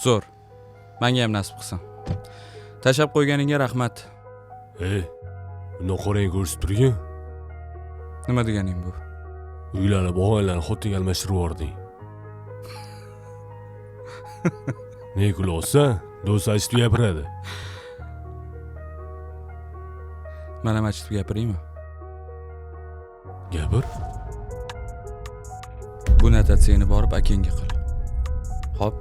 Zo'r. Menga ham nasib qilsin. Tashab qo'yganingga rahmat. Buni qorang ko'rsatib turgin. Nima deganing bu? Uylanib, og'aylarni xotinga almashtirib yubording. Ne kulyapsan? Do'st aytib gapiradi. Men ham aytib gapiraymi? Gapir. Bu notatsiyani borib akangga qil. Xo'p.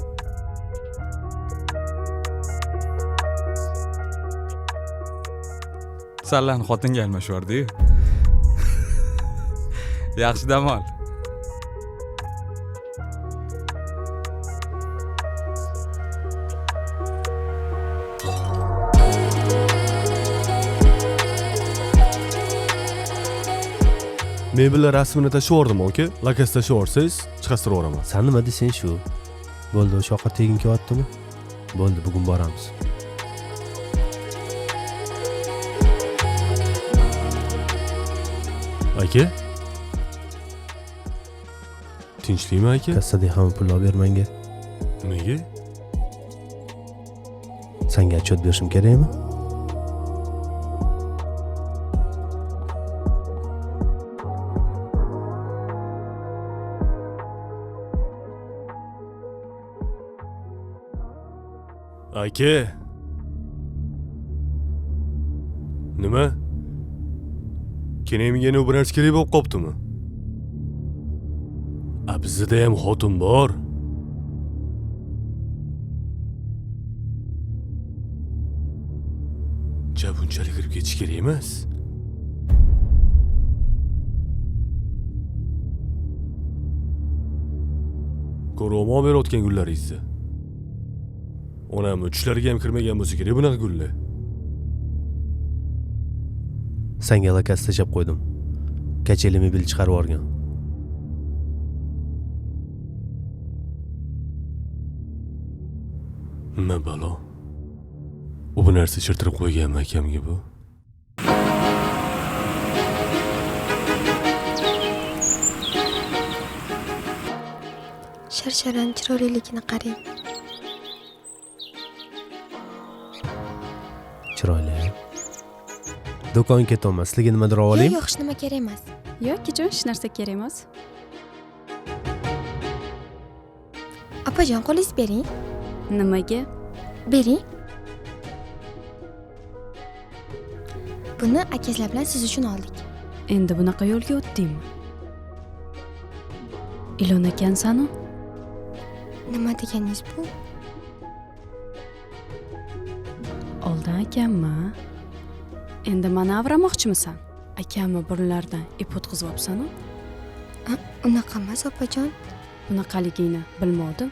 Sallan xotinga almashiyordi-yu. Yaxshi dam ol. Mebellar rasmini tashiyordim aka. Lakas tashiyorsiz, chiqartirib yuboraman. Sen nima desang shu. Bo'ldi, o'sha yoqqa tegin kelyaptimi? Bo'ldi, bugun boramiz. Aka? Tinchlikmi aka? Kassadagi hamma pulni olib ber menga. Nega? Senga отчет berishim kerakmi? Aka. Nima? Kenayimga yana bir narsa kerak bo'lib qoptimi? Bizda ham xotin bor. Bunchalik kirib ketish kerak emas. Ko'rolmay berayotgan gullaringizni. Onam tushlariga ham kirmagan bo'lsa kerak bunaqa gullar. Senga lakas tashab qo'ydim. Kacheli mobil chiqarib yuborgan. Nima balo? Bu narsa chirtirib qo'yganmi akamga bu? Sharsharan chiroyliligini qarang. Chiroyli. Do'konga ketaman. Sizga nimadir olib olaymi? Yo'q, hech nima kerak emas. Yo'q, kechun hech narsa kerak emas. Opajon, qo'lingizni bering. Nimaga? Bering. Buni akangizlar bilan siz uchun oldik. Endi bunaqa yo'lga o'tdingmi? Ilon ekansan-ku. Nima deganingiz bu? Oldin akammi? Endi meni avramoqchimisan? Akammi burunlardan ip o'tkazib olibsan-ku? Unaqa emas, opajon. Bunaqaligingni bilmadim.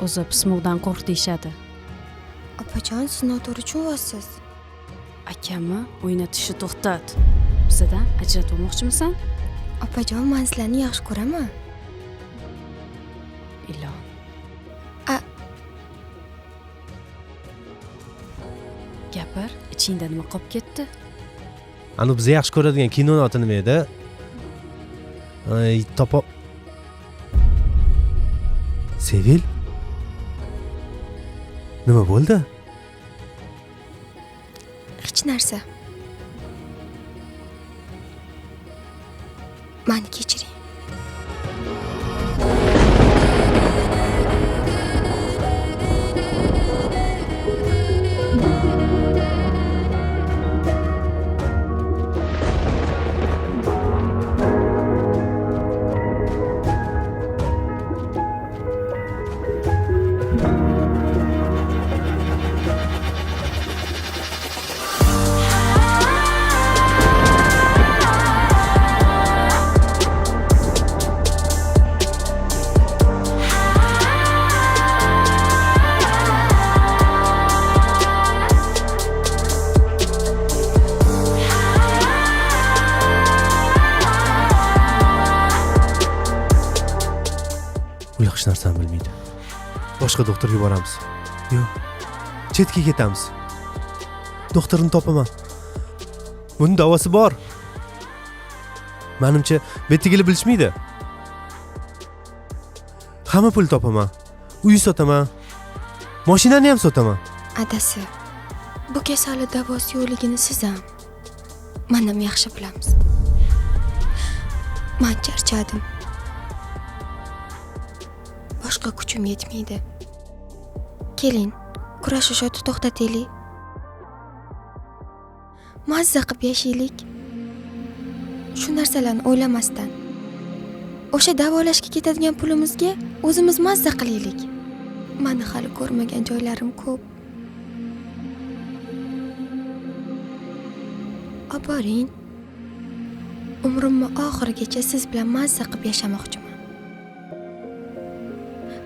O'zi pismoqdan qo'rq deyshadi. Opajon, siz noto'g'ri tushunyapsiz. Akammi, o'ynatishni to'xtat. Bizdan ajratib olmoqchimisan? Opajon, men sizlarni yaxshi ko'raman. Ilon. Gapir, ichingda nima qolib ketdi? Ani biz yaxshi ko'radigan kinoning oti nima edi? Topo Sevil? Nima bo'ldi? Hech narsa. Meni kechiring. U yaxshi narsani bilmaydi. Boshqa doktorga boramiz. Yo'q. Chetga ketamiz. Doktorni topaman. Buning davosi bor. Menimcha, betigili bilishmaydi. Hamma pul topaman. Uy sotaman. Mashinani ham sotaman. Adasi, bu kasallik davosi yo'qligini siz ham, men ham yaxshi bilamiz. Men charchadim. Boshqa kuchim yetmaydi. Keling, kurashishni to'xtataylik. Mazza qilib yashaylik. Shu narsalarni o'ylamasdan. O'sha davolashga ketadigan pulimizga o'zimiz mazza qilaylik. Meni hali ko'rmagan joylarim ko'p. Oboring. Umrimni oxirigacha siz bilan mazza qilib yashamoqchiman.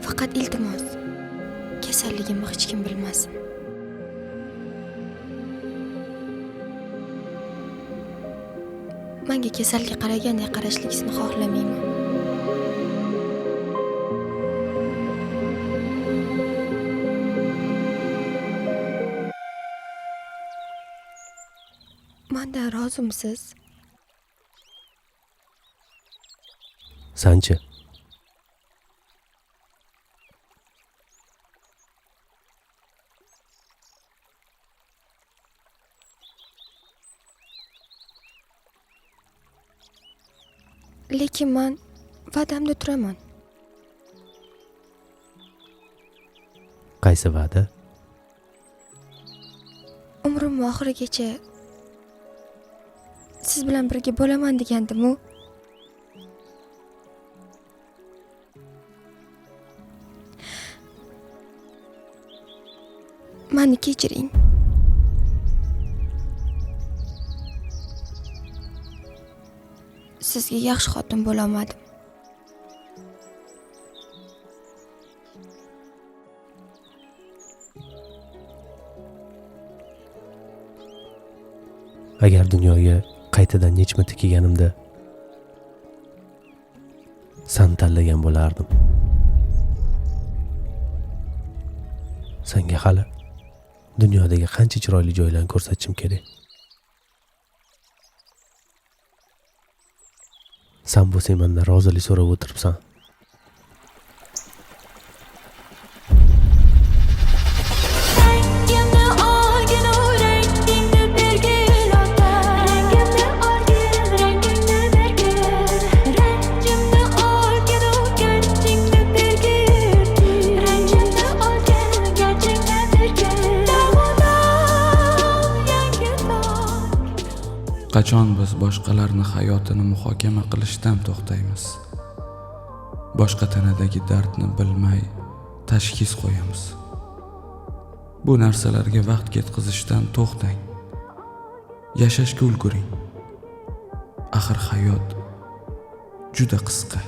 Faqat iltimos, kasalligimni hech kim bilmasin. Menga kasalga qaragandek qarashligingizni xohlamayman. Mendan rozimisiz? Sanchi? Lekin men va'damda turaman. Qaysi va'da? Umrim oxirigacha siz bilan birga bo'laman degandim-ku. Meni kechiring. Sizga yaxshi xotin bo'la olmadim. Agar dunyoga qaytadan nechma tikkanimda sen tanlagan bo'lardim. Senga hali dunyodagi qancha chiroyli joylarni ko'rsatishim kerak. Sen bo'lsang mendan rozilik so'rab o'tiribsan. Qachon biz boshqalarning hayotini muhokama qilishdan to'xtaymiz? Boshqa tanadagi dardni bilmay tashxis qo'yamiz. Bu narsalarga vaqt ketkazishdan to'xtang. Yashashga ulguring. Axir hayot juda qisqa.